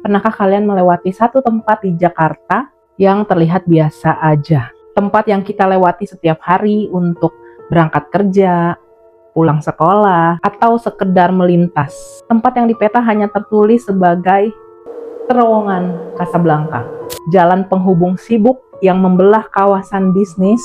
Pernahkah kalian melewati satu tempat di Jakarta yang terlihat biasa aja? Tempat yang kita lewati setiap hari untuk berangkat kerja, pulang sekolah, atau sekedar melintas. Tempat yang di peta hanya tertulis sebagai terowongan Casablanca. Jalan penghubung sibuk yang membelah kawasan bisnis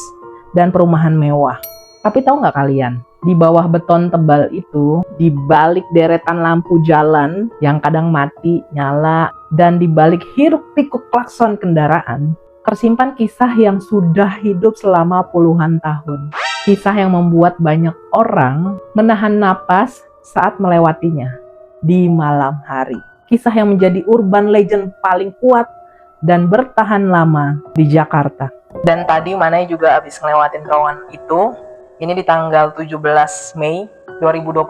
dan perumahan mewah. Tapi tahu nggak kalian? Di bawah beton tebal itu, di balik deretan lampu jalan yang kadang mati, nyala, dan di balik hiruk-pikuk klakson kendaraan, tersimpan kisah yang sudah hidup selama puluhan tahun. Kisah yang membuat banyak orang menahan napas saat melewatinya di malam hari. Kisah yang menjadi urban legend paling kuat dan bertahan lama di Jakarta. Dan tadi Manai juga habis ngelewatin terowongan itu. Ini di tanggal 17 Mei 2026.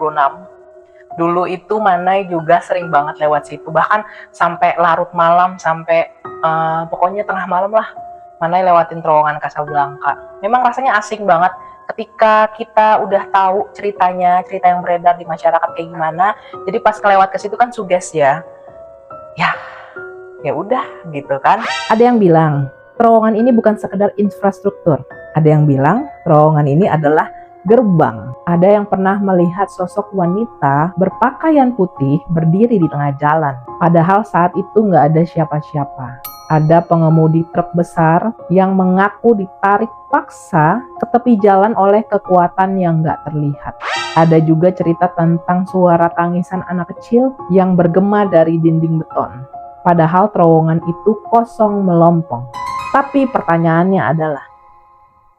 Dulu itu Manai juga sering banget lewat situ. Bahkan sampai larut malam, sampai pokoknya tengah malam lah. Manai lewatin terowongan Casablanca. Memang rasanya asing banget ketika kita udah tahu ceritanya, cerita yang beredar di masyarakat kayak gimana. Jadi pas kelewat ke situ kan suges ya. Ya udah gitu kan. Ada yang bilang terowongan ini bukan sekedar infrastruktur. Ada yang bilang terowongan ini adalah gerbang. Ada yang pernah melihat sosok wanita berpakaian putih berdiri di tengah jalan. Padahal saat itu nggak ada siapa-siapa. Ada pengemudi truk besar yang mengaku ditarik paksa ke tepi jalan oleh kekuatan yang nggak terlihat. Ada juga cerita tentang suara tangisan anak kecil yang bergema dari dinding beton. Padahal terowongan itu kosong melompong. Tapi pertanyaannya adalah,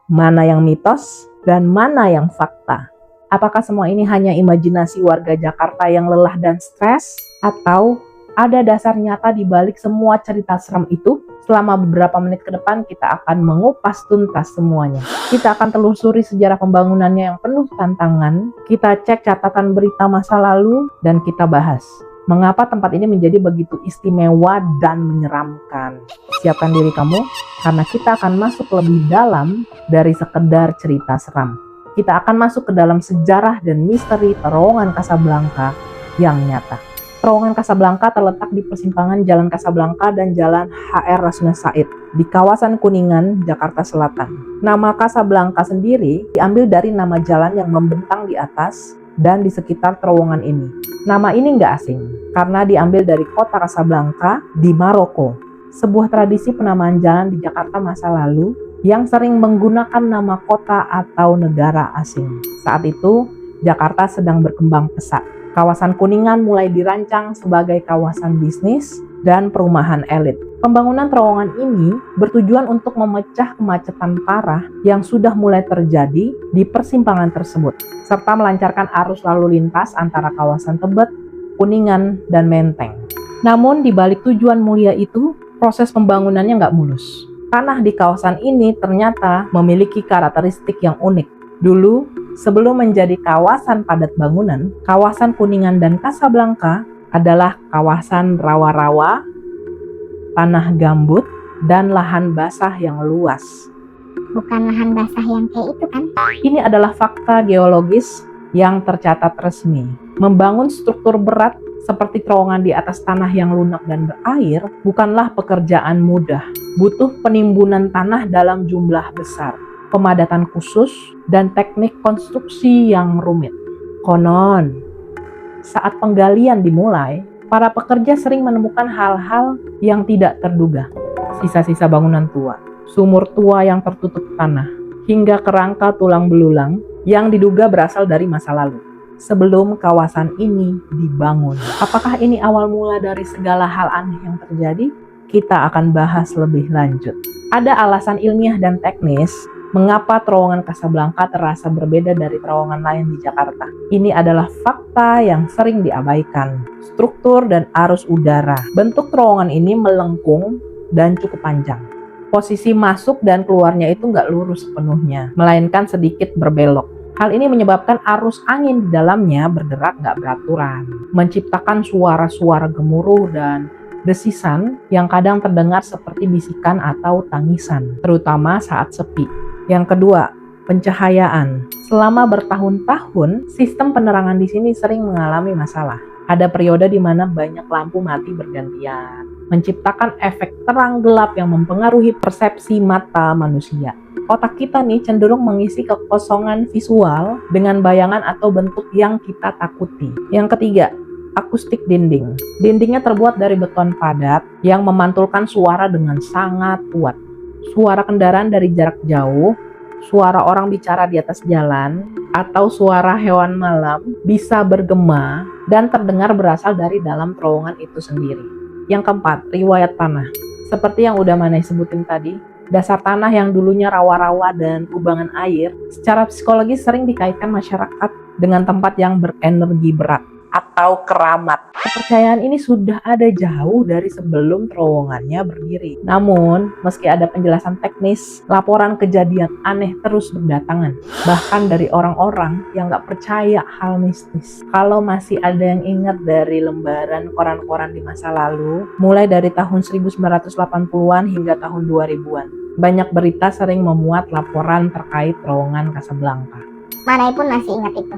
mana yang mitos dan mana yang fakta? Apakah semua ini hanya imajinasi warga Jakarta yang lelah dan stres? Atau ada dasar nyata di balik semua cerita seram itu? Selama beberapa menit ke depan kita akan mengupas tuntas semuanya. Kita akan telusuri sejarah pembangunannya yang penuh tantangan. Kita cek catatan berita masa lalu dan kita bahas mengapa tempat ini menjadi begitu istimewa dan menyeramkan. Siapkan diri kamu, karena kita akan masuk lebih dalam dari sekedar cerita seram. Kita akan masuk ke dalam sejarah dan misteri terowongan Casablanca yang nyata. Terowongan Casablanca terletak di persimpangan Jalan Casablanca dan Jalan HR Rasuna Said di kawasan Kuningan, Jakarta Selatan. Nama Casablanca sendiri diambil dari nama jalan yang membentang di atas dan di sekitar terowongan ini. Nama ini nggak asing, karena diambil dari kota Casablanca di Maroko, sebuah tradisi penamaan jalan di Jakarta masa lalu yang sering menggunakan nama kota atau negara asing. Saat itu, Jakarta sedang berkembang pesat. Kawasan Kuningan mulai dirancang sebagai kawasan bisnis dan perumahan elit. Pembangunan terowongan ini bertujuan untuk memecah kemacetan parah yang sudah mulai terjadi di persimpangan tersebut, serta melancarkan arus lalu lintas antara kawasan Tebet, Kuningan, dan Menteng. Namun di balik tujuan mulia itu, proses pembangunannya nggak mulus. Tanah di kawasan ini ternyata memiliki karakteristik yang unik. Dulu, sebelum menjadi kawasan padat bangunan, kawasan Kuningan dan Casablanca adalah kawasan rawa-rawa, tanah gambut, dan lahan basah yang luas. Bukan lahan basah yang kayak itu kan? Ini adalah fakta geologis yang tercatat resmi. Membangun struktur berat seperti terowongan di atas tanah yang lunak dan berair bukanlah pekerjaan mudah. Butuh penimbunan tanah dalam jumlah besar, pemadatan khusus, dan teknik konstruksi yang rumit. Konon, saat penggalian dimulai, para pekerja sering menemukan hal-hal yang tidak terduga. Sisa-sisa bangunan tua, sumur tua yang tertutup tanah, hingga kerangka tulang belulang yang diduga berasal dari masa lalu, sebelum kawasan ini dibangun. Apakah ini awal mula dari segala hal aneh yang terjadi? Kita akan bahas lebih lanjut. Ada alasan ilmiah dan teknis mengapa terowongan Casablanca terasa berbeda dari terowongan lain di Jakarta. Ini adalah fakta yang sering diabaikan. Struktur dan arus udara. Bentuk terowongan ini melengkung dan cukup panjang. Posisi masuk dan keluarnya itu nggak lurus sepenuhnya, melainkan sedikit berbelok. Hal ini menyebabkan arus angin di dalamnya bergerak nggak beraturan, menciptakan suara-suara gemuruh dan desisan yang kadang terdengar seperti bisikan atau tangisan, terutama saat sepi. Yang kedua, pencahayaan. Selama bertahun-tahun, sistem penerangan di sini sering mengalami masalah. Ada periode di mana banyak lampu mati bergantian, menciptakan efek terang gelap yang mempengaruhi persepsi mata manusia. Otak kita nih cenderung mengisi kekosongan visual dengan bayangan atau bentuk yang kita takuti. Yang ketiga, akustik dinding. Dindingnya terbuat dari beton padat yang memantulkan suara dengan sangat kuat. Suara kendaraan dari jarak jauh, suara orang bicara di atas jalan, atau suara hewan malam bisa bergema dan terdengar berasal dari dalam terowongan itu sendiri. Yang keempat, riwayat tanah. Seperti yang udah Maneh sebutin tadi, dasar tanah yang dulunya rawa-rawa dan kubangan air, secara psikologis sering dikaitkan masyarakat dengan tempat yang berenergi berat atau keramat. Kepercayaan ini sudah ada jauh dari sebelum terowongannya berdiri. Namun, meski ada penjelasan teknis, laporan kejadian aneh terus berdatangan. Bahkan dari orang-orang yang nggak percaya hal mistis. Kalau masih ada yang ingat dari lembaran koran-koran di masa lalu, mulai dari tahun 1980-an hingga tahun 2000-an, banyak berita sering memuat laporan terkait terowongan Casablanca. Maneh pun masih ingat itu.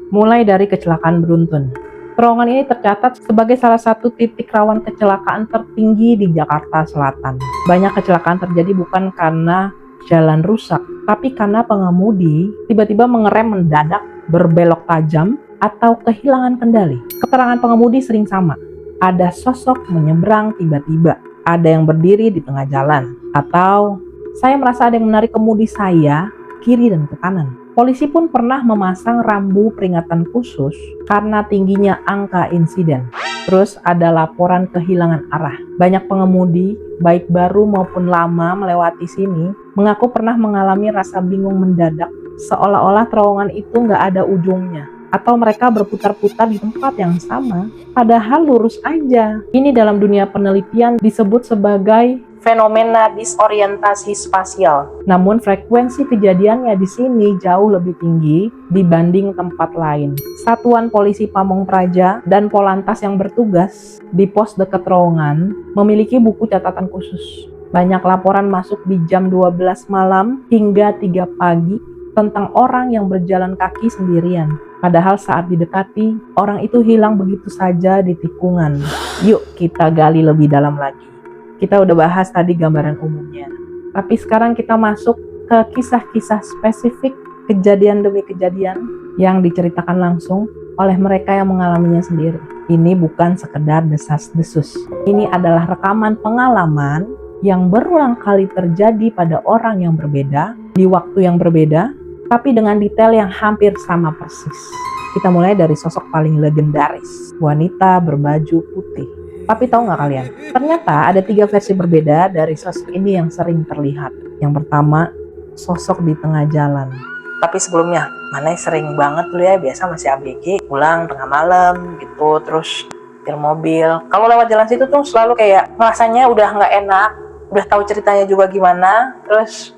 Mulai dari kecelakaan beruntun. Terowongan ini tercatat sebagai salah satu titik rawan kecelakaan tertinggi di Jakarta Selatan. Banyak kecelakaan terjadi bukan karena jalan rusak, tapi karena pengemudi tiba-tiba mengerem mendadak, berbelok tajam, atau kehilangan kendali. Keterangan pengemudi sering sama. Ada sosok menyeberang tiba-tiba, ada yang berdiri di tengah jalan, atau saya merasa ada yang menarik kemudi saya kiri dan ke kanan. Polisi pun pernah memasang rambu peringatan khusus karena tingginya angka insiden. Terus ada laporan kehilangan arah. Banyak pengemudi, baik baru maupun lama melewati sini, mengaku pernah mengalami rasa bingung mendadak, seolah-olah terowongan itu nggak ada ujungnya. Atau mereka berputar-putar di tempat yang sama, padahal lurus aja. Ini dalam dunia penelitian disebut sebagai fenomena disorientasi spasial. Namun frekuensi kejadiannya di sini jauh lebih tinggi dibanding tempat lain. Satuan Polisi Pamong Praja dan Polantas yang bertugas di pos dekat terowongan memiliki buku catatan khusus. Banyak laporan masuk di jam 12 malam hingga 3 pagi tentang orang yang berjalan kaki sendirian. Padahal saat didekati, orang itu hilang begitu saja di tikungan. Yuk kita gali lebih dalam lagi. Kita udah bahas tadi gambaran umumnya. Tapi sekarang kita masuk ke kisah-kisah spesifik kejadian demi kejadian yang diceritakan langsung oleh mereka yang mengalaminya sendiri. Ini bukan sekedar desas-desus. Ini adalah rekaman pengalaman yang berulang kali terjadi pada orang yang berbeda, di waktu yang berbeda, tapi dengan detail yang hampir sama persis. Kita mulai dari sosok paling legendaris, wanita berbaju putih. Tapi tahu nggak kalian, ternyata ada 3 versi berbeda dari sosok ini yang sering terlihat. Yang pertama, sosok di tengah jalan. Tapi sebelumnya, Maneh sering banget dulu ya, biasa masih ABG, pulang tengah malam gitu, terus nyetir mobil. Kalau lewat jalan situ tuh selalu kayak rasanya udah nggak enak, udah tahu ceritanya juga gimana, terus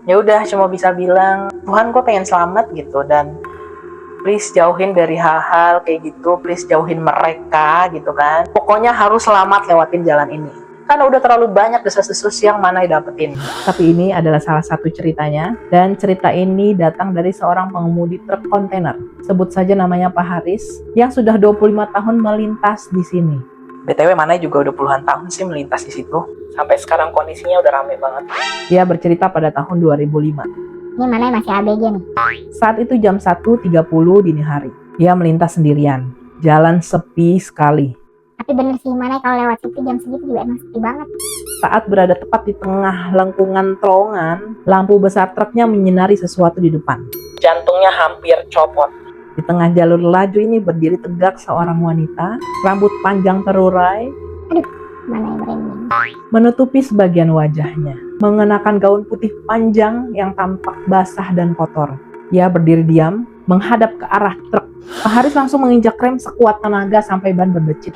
ya udah cuma bisa bilang, Tuhan gue pengen selamat gitu, dan please jauhin dari hal-hal kayak gitu, please jauhin mereka gitu kan. Pokoknya harus selamat lewatin jalan ini. Karena udah terlalu banyak desas-desus yang Maneh dapetin. Tapi ini adalah salah satu ceritanya, dan cerita ini datang dari seorang pengemudi truk kontainer. Sebut saja namanya Pak Haris, yang sudah 25 tahun melintas di sini. BTW Maneh juga udah puluhan tahun sih melintas di situ. Sampai sekarang kondisinya udah rame banget. Dia bercerita pada tahun 2005. Ini Maneh masih ABG nih. Saat itu jam 1.30 dini hari. Dia melintas sendirian. Jalan sepi sekali. Tapi bener sih, Maneh kalau lewat situ jam segitu juga emang sepi banget. Saat berada tepat di tengah lengkungan terowongan, lampu besar truknya menyinari sesuatu di depan. Jantungnya hampir copot. Di tengah jalur laju ini berdiri tegak seorang wanita, rambut panjang terurai, Maneh merinding. menutupi sebagian wajahnya. Mengenakan gaun putih panjang yang tampak basah dan kotor. Ia berdiri diam, menghadap ke arah truk. Pak Haris langsung menginjak rem sekuat tenaga sampai ban berdecit.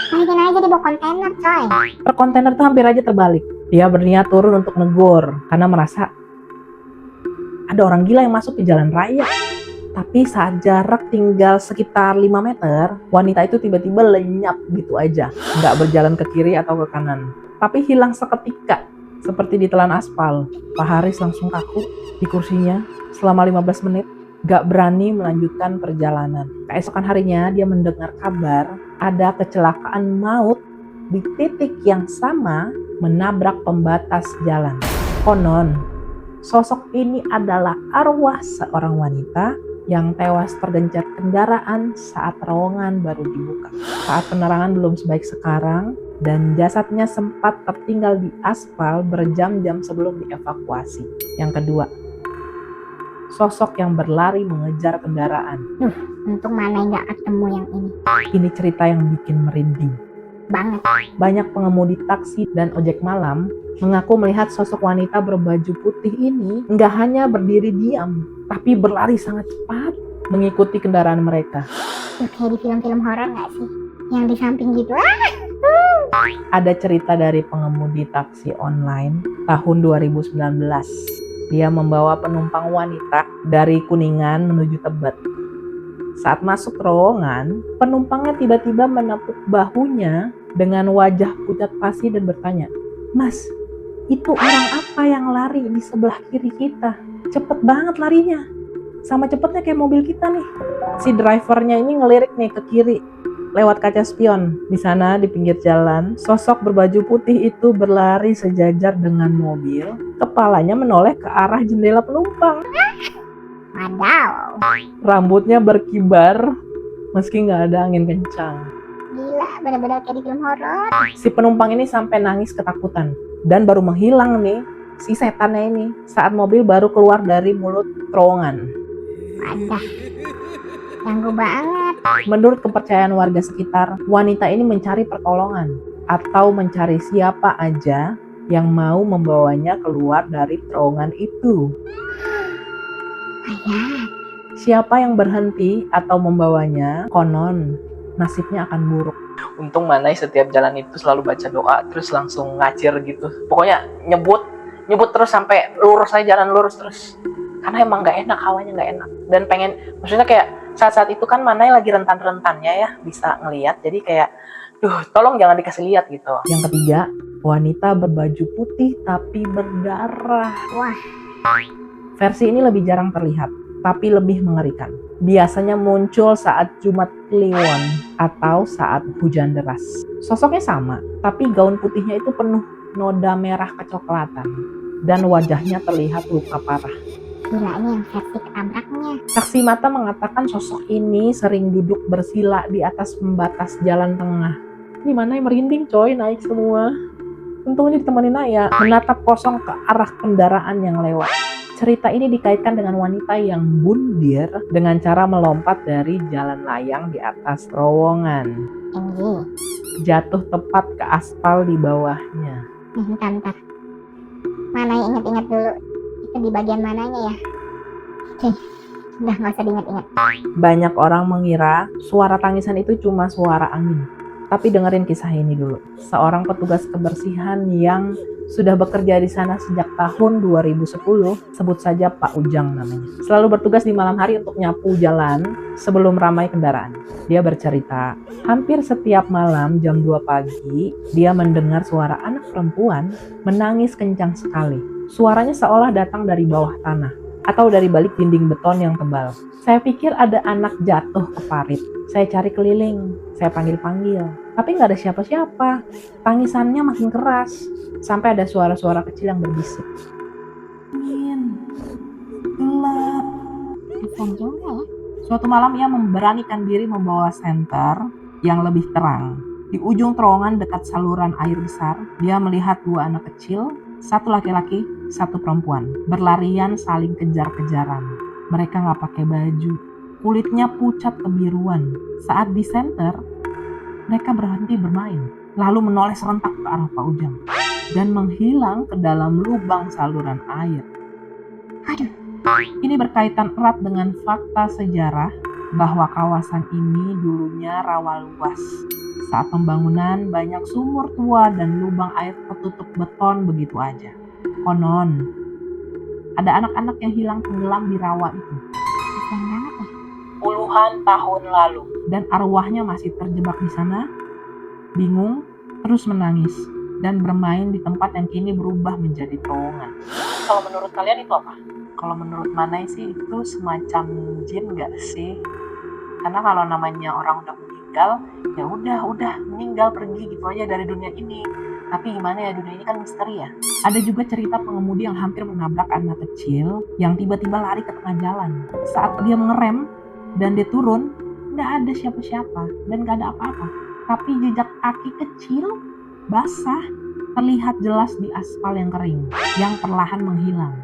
Balikin aja di bawah kontainer, coy. Truk kontainer itu hampir aja terbalik. Dia berniat turun untuk negur, karena merasa ada orang gila yang masuk ke jalan raya. Tapi saat jarak tinggal sekitar 5 meter, wanita itu tiba-tiba lenyap gitu aja. Nggak berjalan ke kiri atau ke kanan. Tapi hilang seketika, seperti ditelan aspal. Pak Haris langsung kaku di kursinya selama 15 menit. Gak berani melanjutkan perjalanan. Keesokan harinya dia mendengar kabar ada kecelakaan maut di titik yang sama menabrak pembatas jalan. Konon, sosok ini adalah arwah seorang wanita yang tewas tergencet kendaraan saat terowongan baru dibuka. Saat penerangan belum sebaik sekarang dan jasadnya sempat tertinggal di aspal berjam-jam sebelum dievakuasi. Yang kedua, sosok yang berlari mengejar kendaraan. Untung mana nggak ketemu yang ini. Ini cerita yang bikin merinding Banget. Banyak pengemudi taksi dan ojek malam mengaku melihat sosok wanita berbaju putih ini nggak hanya berdiri diam, tapi berlari sangat cepat mengikuti kendaraan mereka. Kayak di film-film horor nggak sih? Yang di samping gitu. Ada cerita dari pengemudi taksi online tahun 2019. Dia membawa penumpang wanita dari Kuningan menuju Tebet. Saat masuk terowongan, penumpangnya tiba-tiba menepuk bahunya dengan wajah pucat pasi dan bertanya, "Mas, itu orang apa yang lari di sebelah kiri kita? Cepet banget larinya. Sama cepetnya kayak mobil kita nih." Si drivernya ini ngelirik nih ke kiri lewat kaca spion. Di sana di pinggir jalan, sosok berbaju putih itu berlari sejajar dengan mobil. Kepalanya menoleh ke arah jendela penumpang. Wadaw. Rambutnya berkibar meski nggak ada angin kencang. Gila, bener-bener kayak di film horor. Si penumpang ini sampai nangis ketakutan dan baru menghilang nih si setannya ini saat mobil baru keluar dari mulut terowongan. Wadah. Ganggu banget. Menurut kepercayaan warga sekitar, wanita ini mencari pertolongan atau mencari siapa aja yang mau membawanya keluar dari terowongan itu. Siapa yang berhenti atau membawanya, konon nasibnya akan buruk. Untung Manai setiap jalan itu selalu baca doa terus langsung ngacir gitu. Pokoknya nyebut terus sampai lurus aja, jalan lurus terus. Karena emang nggak enak, hawanya nggak enak. Dan pengen, maksudnya kayak saat-saat itu kan Manai lagi rentan-rentannya ya, bisa ngelihat. Jadi kayak, tolong jangan dikasih lihat gitu. Yang ketiga, wanita berbaju putih tapi berdarah. Wah. Versi ini lebih jarang terlihat, tapi lebih mengerikan. Biasanya muncul saat Jumat Kliwon atau saat hujan deras. Sosoknya sama, tapi gaun putihnya itu penuh noda merah kecoklatan dan wajahnya terlihat luka parah. Gila, ini yang versi ketabraknya. Saksi mata mengatakan sosok ini sering duduk bersila di atas pembatas jalan tengah. Ini mana yang merinding coy, naik semua. Untungnya ditemani Naya, menatap kosong ke arah kendaraan yang lewat. Cerita ini dikaitkan dengan wanita yang bundir dengan cara melompat dari jalan layang di atas terowongan. Jatuh tepat ke aspal di bawahnya. Bentar. Mana yang ingat-ingat dulu. Itu di bagian mananya ya? Oke, udah gak usah diingat-ingat. Banyak orang mengira suara tangisan itu cuma suara angin. Tapi dengerin kisah ini dulu. Seorang petugas kebersihan yang sudah bekerja di sana sejak tahun 2010, sebut saja Pak Ujang namanya. Selalu bertugas di malam hari untuk nyapu jalan sebelum ramai kendaraan. Dia bercerita, hampir setiap malam jam 2 pagi, dia mendengar suara anak perempuan menangis kencang sekali. Suaranya seolah datang dari bawah tanah atau dari balik dinding beton yang tebal. Saya pikir ada anak jatuh ke parit. Saya cari keliling, saya panggil-panggil, tapi nggak ada siapa-siapa. Tangisannya makin keras, sampai ada suara-suara kecil yang berbisik. Angin, gelap. Kasian juga ya. Suatu malam ia memberanikan diri membawa senter yang lebih terang. Di ujung terowongan dekat saluran air besar, dia melihat dua anak kecil, satu laki-laki, satu perempuan, berlarian saling kejar-kejaran. Mereka nggak pakai baju, kulitnya pucat kebiruan. Saat di senter, mereka berhenti bermain, lalu menoleh serentak ke arah Pak Ujang dan menghilang ke dalam lubang saluran air. Aduh. Ini berkaitan erat dengan fakta sejarah bahwa kawasan ini dulunya rawa luas. Saat pembangunan, banyak sumur tua dan lubang air tertutup beton begitu aja. Konon, ada anak-anak yang hilang tenggelam di rawa itu. Kasian banget ya. Puluhan tahun lalu. Dan arwahnya masih terjebak di sana, bingung, terus menangis, dan bermain di tempat yang kini berubah menjadi terowongan. Kalau menurut kalian itu apa? Kalau menurut Manai sih itu semacam jin gak sih? Karena kalau namanya orang udah meninggal meninggal, ya udah meninggal, pergi gitu aja dari dunia ini. Tapi gimana ya, dunia ini kan misteri ya. Ada juga cerita pengemudi yang hampir menabrak anak kecil yang tiba-tiba lari ke tengah jalan. Saat dia mengerem dan dia turun, nggak ada siapa-siapa dan nggak ada apa-apa. Tapi jejak kaki kecil basah terlihat jelas di aspal yang kering, yang perlahan menghilang.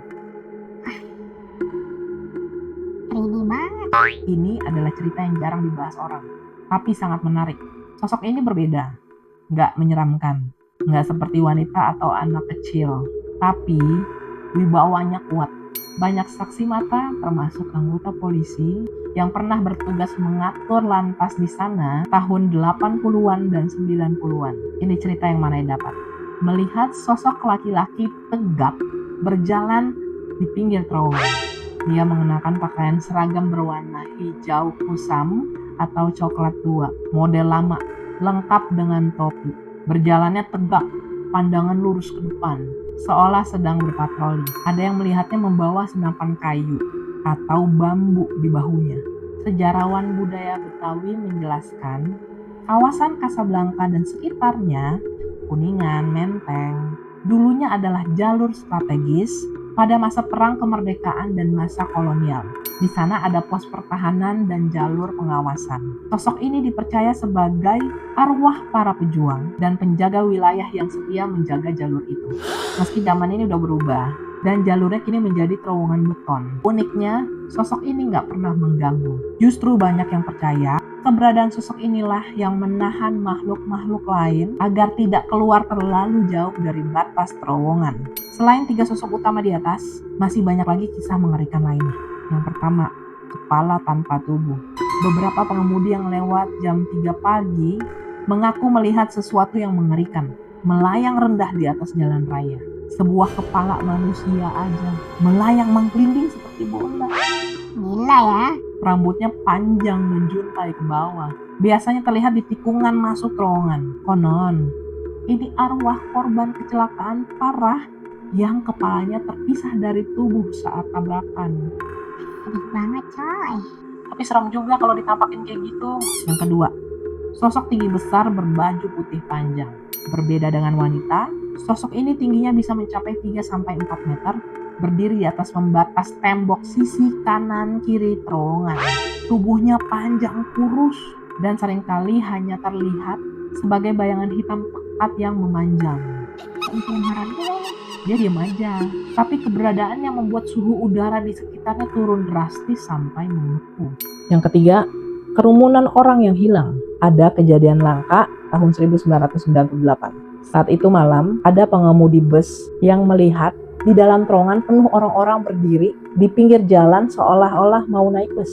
Creepy banget. Ini adalah cerita yang jarang dibahas orang, tapi sangat menarik. Sosok ini berbeda, nggak menyeramkan, nggak seperti wanita atau anak kecil, tapi wibawanya kuat. Banyak saksi mata, termasuk anggota polisi, yang pernah bertugas mengatur lantas di sana tahun 80-an dan 90-an. Ini cerita yang mana dapat. Melihat sosok laki-laki tegap berjalan di pinggir terowongan. Dia mengenakan pakaian seragam berwarna hijau kusam atau coklat tua, model lama, lengkap dengan topi. Berjalannya tegak, pandangan lurus ke depan, seolah sedang berpatroli. Ada yang melihatnya membawa senapan kayu atau bambu di bahunya. Sejarawan budaya Betawi menjelaskan, kawasan Kasablanka dan sekitarnya, Kuningan, Menteng, dulunya adalah jalur strategis pada masa perang kemerdekaan dan masa kolonial. Di sana ada pos pertahanan dan jalur pengawasan. Sosok ini dipercaya sebagai arwah para pejuang dan penjaga wilayah yang setia menjaga jalur itu. Meski zaman ini udah berubah dan jalurnya kini menjadi terowongan beton. Uniknya, sosok ini nggak pernah mengganggu. Justru banyak yang percaya keberadaan sosok inilah yang menahan makhluk-makhluk lain agar tidak keluar terlalu jauh dari batas terowongan. Selain 3 sosok utama di atas, masih banyak lagi kisah mengerikan lainnya. Yang pertama, kepala tanpa tubuh. Beberapa pengemudi yang lewat jam 3 pagi mengaku melihat sesuatu yang mengerikan, melayang rendah di atas jalan raya. Sebuah kepala manusia aja, melayang menggelinding seperti bola. Gila ya. Rambutnya panjang menjuntai ke bawah. Biasanya terlihat di tikungan masuk terowongan. Konon, ini arwah korban kecelakaan parah yang kepalanya terpisah dari tubuh saat tabrakan. Sedih banget coy. Tapi serem juga kalau ditampakin kayak gitu. Yang kedua, sosok tinggi besar berbaju putih panjang. Berbeda dengan wanita, sosok ini tingginya bisa mencapai 3-4 meter, berdiri di atas pembatas tembok sisi kanan kiri terowongan. Tubuhnya panjang kurus dan seringkali hanya terlihat sebagai bayangan hitam pekat yang memanjang. Film horor juga ini. Dia diam aja, tapi keberadaannya membuat suhu udara di sekitarnya turun drastis sampai membeku. Yang ketiga, kerumunan orang yang hilang. Ada kejadian langka tahun 1998. Saat itu malam, ada pengemudi bus yang melihat di dalam terowongan penuh orang-orang berdiri di pinggir jalan seolah-olah mau naik bus.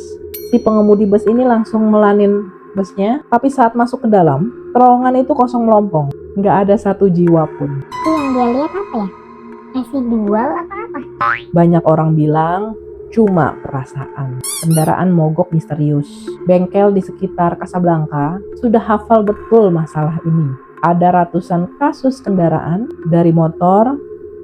Si pengemudi bus ini langsung melanin busnya, tapi saat masuk ke dalam, terowongan itu kosong melompong. Nggak ada satu jiwa pun. Itu yang dia lihat apa ya? Residual apa-apa? Banyak orang bilang cuma perasaan. Kendaraan mogok misterius. Bengkel di sekitar Kasablanka sudah hafal betul masalah ini. Ada ratusan kasus kendaraan dari motor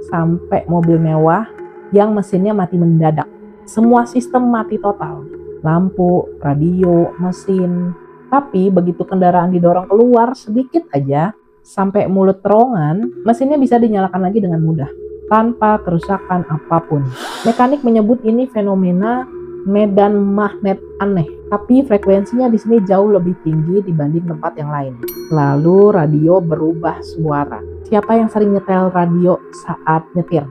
sampai mobil mewah yang mesinnya mati mendadak. Semua sistem mati total. Lampu, radio, mesin. Tapi begitu kendaraan didorong keluar sedikit aja sampai mulut terowongan, mesinnya bisa dinyalakan lagi dengan mudah tanpa kerusakan apapun. Mekanik menyebut ini fenomena medan magnet aneh, tapi frekuensinya di sini jauh lebih tinggi dibanding tempat yang lain. Lalu radio berubah suara. Siapa yang sering nyetel radio saat nyetir?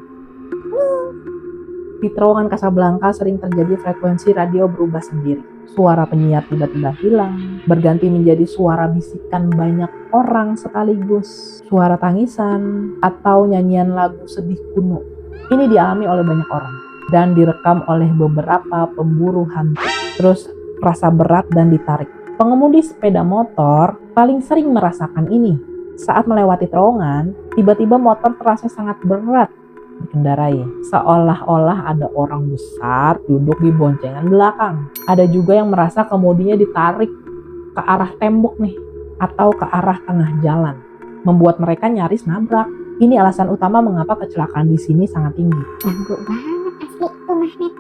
Di terowongan Kasablanka sering terjadi frekuensi radio berubah sendiri. Suara penyiar tiba-tiba hilang, berganti menjadi suara bisikan banyak orang sekaligus, suara tangisan, atau nyanyian lagu sedih kuno. Ini dialami oleh banyak orang dan direkam oleh beberapa pemburu hantu. Terus rasa berat dan ditarik. Pengemudi sepeda motor paling sering merasakan ini. Saat melewati terowongan, tiba-tiba motor terasa sangat berat dikendarai, seolah-olah ada orang besar duduk di boncengan belakang. Ada juga yang merasa kemudinya ditarik ke arah tembok nih, atau ke arah tengah jalan, membuat mereka nyaris nabrak. Ini alasan utama mengapa kecelakaan di sini sangat tinggi. Ganggu banget asli tuh magnet.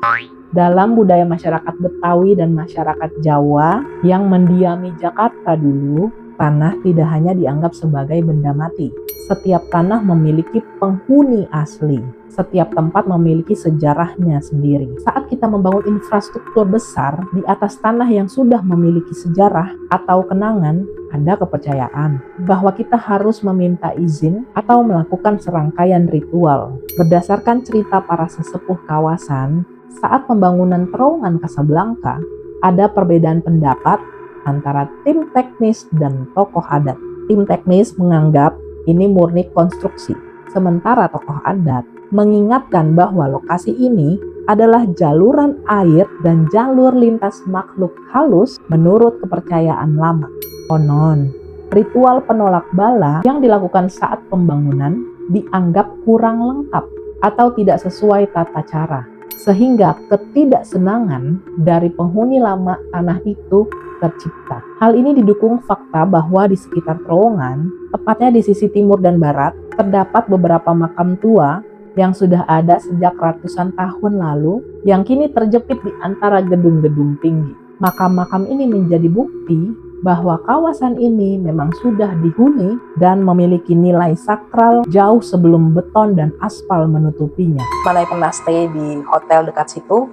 Dalam budaya masyarakat Betawi dan masyarakat Jawa yang mendiami Jakarta dulu, tanah tidak hanya dianggap sebagai benda mati. Setiap tanah memiliki penghuni asli. Setiap tempat memiliki sejarahnya sendiri. Saat kita membangun infrastruktur besar di atas tanah yang sudah memiliki sejarah atau kenangan, ada kepercayaan bahwa kita harus meminta izin atau melakukan serangkaian ritual. Berdasarkan cerita para sesepuh kawasan, saat pembangunan terowongan Kasablanka, ada perbedaan pendapat antara tim teknis dan tokoh adat. Tim teknis menganggap ini murni konstruksi, sementara tokoh adat mengingatkan bahwa lokasi ini adalah jaluran air dan jalur lintas makhluk halus menurut kepercayaan lama. Konon, ritual penolak bala yang dilakukan saat pembangunan dianggap kurang lengkap atau tidak sesuai tata cara, sehingga ketidaksenangan dari penghuni lama tanah itu tercipta. Hal ini didukung fakta bahwa di sekitar terowongan, tepatnya di sisi timur dan barat, terdapat beberapa makam tua yang sudah ada sejak ratusan tahun lalu yang kini terjepit di antara gedung-gedung tinggi. Makam-makam ini menjadi bukti bahwa kawasan ini memang sudah dihuni dan memiliki nilai sakral jauh sebelum beton dan aspal menutupinya. Mana yang pernah stay di hotel dekat situ,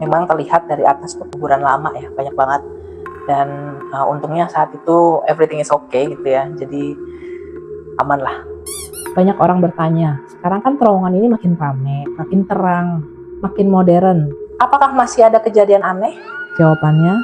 memang terlihat dari atas tuh kuburan lama ya, banyak banget. Dan untungnya saat itu everything is okay gitu ya, jadi aman lah. Banyak orang bertanya, sekarang kan terowongan ini makin ramai, makin terang, makin modern. Apakah masih ada kejadian aneh? Jawabannya,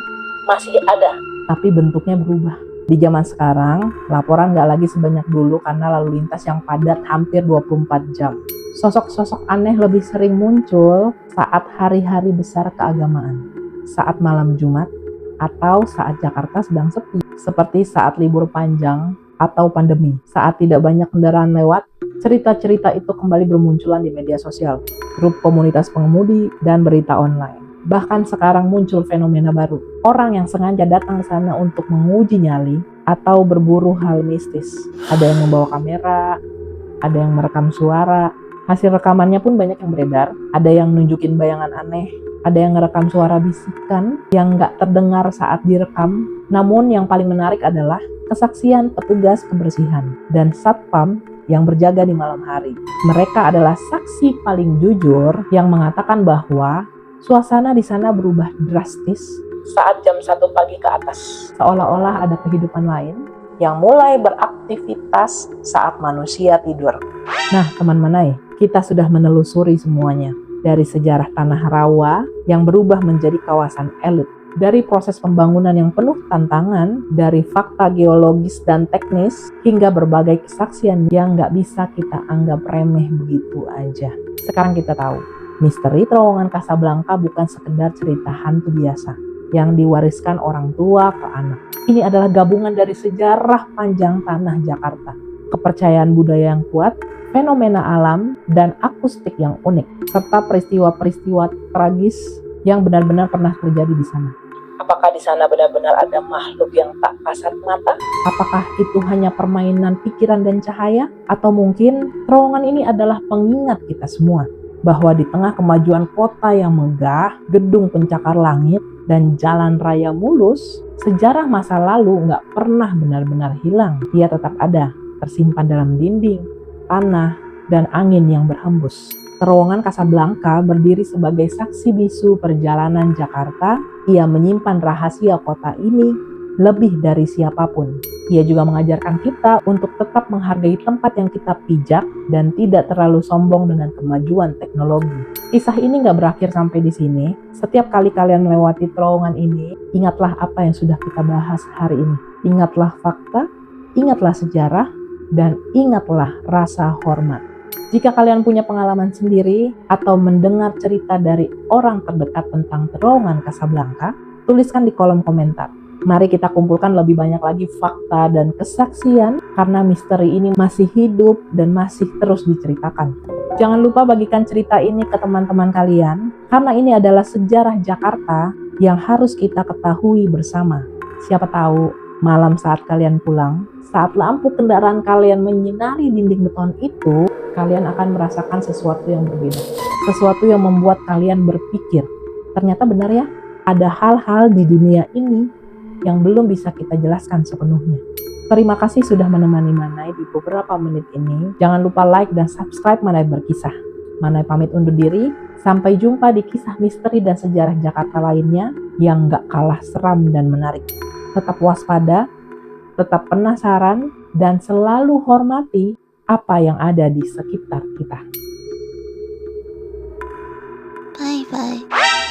masih ada, tapi bentuknya berubah. Di zaman sekarang, laporan nggak lagi sebanyak dulu karena lalu lintas yang padat hampir 24 jam. Sosok-sosok aneh lebih sering muncul saat hari-hari besar keagamaan, saat malam Jumat, atau saat Jakarta sedang sepi, seperti saat libur panjang atau pandemi. Saat tidak banyak kendaraan lewat, cerita-cerita itu kembali bermunculan di media sosial, grup komunitas pengemudi, dan berita online. Bahkan sekarang muncul fenomena baru. Orang yang sengaja datang ke sana untuk menguji nyali atau berburu hal mistis. Ada yang membawa kamera, ada yang merekam suara. Hasil rekamannya pun banyak yang beredar. Ada yang nunjukin bayangan aneh, ada yang ngerekam suara bisikan yang nggak terdengar saat direkam. Namun yang paling menarik adalah kesaksian petugas kebersihan dan satpam yang berjaga di malam hari. Mereka adalah saksi paling jujur yang mengatakan bahwa suasana di sana berubah drastis saat jam 1 pagi ke atas. Seolah-olah ada kehidupan lain yang mulai beraktivitas saat manusia tidur. Nah, teman Manai, kita sudah menelusuri semuanya. Dari sejarah tanah rawa yang berubah menjadi kawasan elit, dari proses pembangunan yang penuh tantangan, dari fakta geologis dan teknis, hingga berbagai kesaksian yang nggak bisa kita anggap remeh begitu aja. Sekarang kita tahu, misteri terowongan Kasablanka bukan sekedar cerita hantu biasa yang diwariskan orang tua ke anak. Ini adalah gabungan dari sejarah panjang tanah Jakarta, kepercayaan budaya yang kuat, fenomena alam, dan akustik yang unik, serta peristiwa-peristiwa tragis yang benar-benar pernah terjadi di sana. Apakah di sana benar-benar ada makhluk yang tak kasat mata? Apakah itu hanya permainan pikiran dan cahaya? Atau mungkin terowongan ini adalah pengingat kita semua bahwa di tengah kemajuan kota yang megah, gedung pencakar langit, dan jalan raya mulus, sejarah masa lalu nggak pernah benar-benar hilang. Ia tetap ada, tersimpan dalam dinding, tanah, dan angin yang berhembus. Terowongan Kasablanka berdiri sebagai saksi bisu perjalanan Jakarta. Ia menyimpan rahasia kota ini lebih dari siapapun. Ia juga mengajarkan kita untuk tetap menghargai tempat yang kita pijak dan tidak terlalu sombong dengan kemajuan teknologi. Kisah ini nggak berakhir sampai di sini. Setiap kali kalian melewati terowongan ini, ingatlah apa yang sudah kita bahas hari ini. Ingatlah fakta, ingatlah sejarah, dan ingatlah rasa hormat. Jika kalian punya pengalaman sendiri atau mendengar cerita dari orang terdekat tentang terowongan Kasablanka, tuliskan di kolom komentar. Mari kita kumpulkan lebih banyak lagi fakta dan kesaksian karena misteri ini masih hidup dan masih terus diceritakan. Jangan lupa bagikan cerita ini ke teman-teman kalian karena ini adalah sejarah Jakarta yang harus kita ketahui bersama. Siapa tahu malam saat kalian pulang, saat lampu kendaraan kalian menyinari dinding beton itu, kalian akan merasakan sesuatu yang berbeda. sesuatu yang membuat kalian berpikir, ternyata benar ya, ada hal-hal di dunia ini yang belum bisa kita jelaskan sepenuhnya. Terima kasih sudah menemani Manai di beberapa menit ini. Jangan lupa like dan subscribe Manai Berkisah. Manai pamit undur diri. Sampai jumpa di kisah misteri dan sejarah Jakarta lainnya yang gak kalah seram dan menarik. Tetap waspada, tetap penasaran, dan selalu hormati apa yang ada di sekitar kita. Bye bye.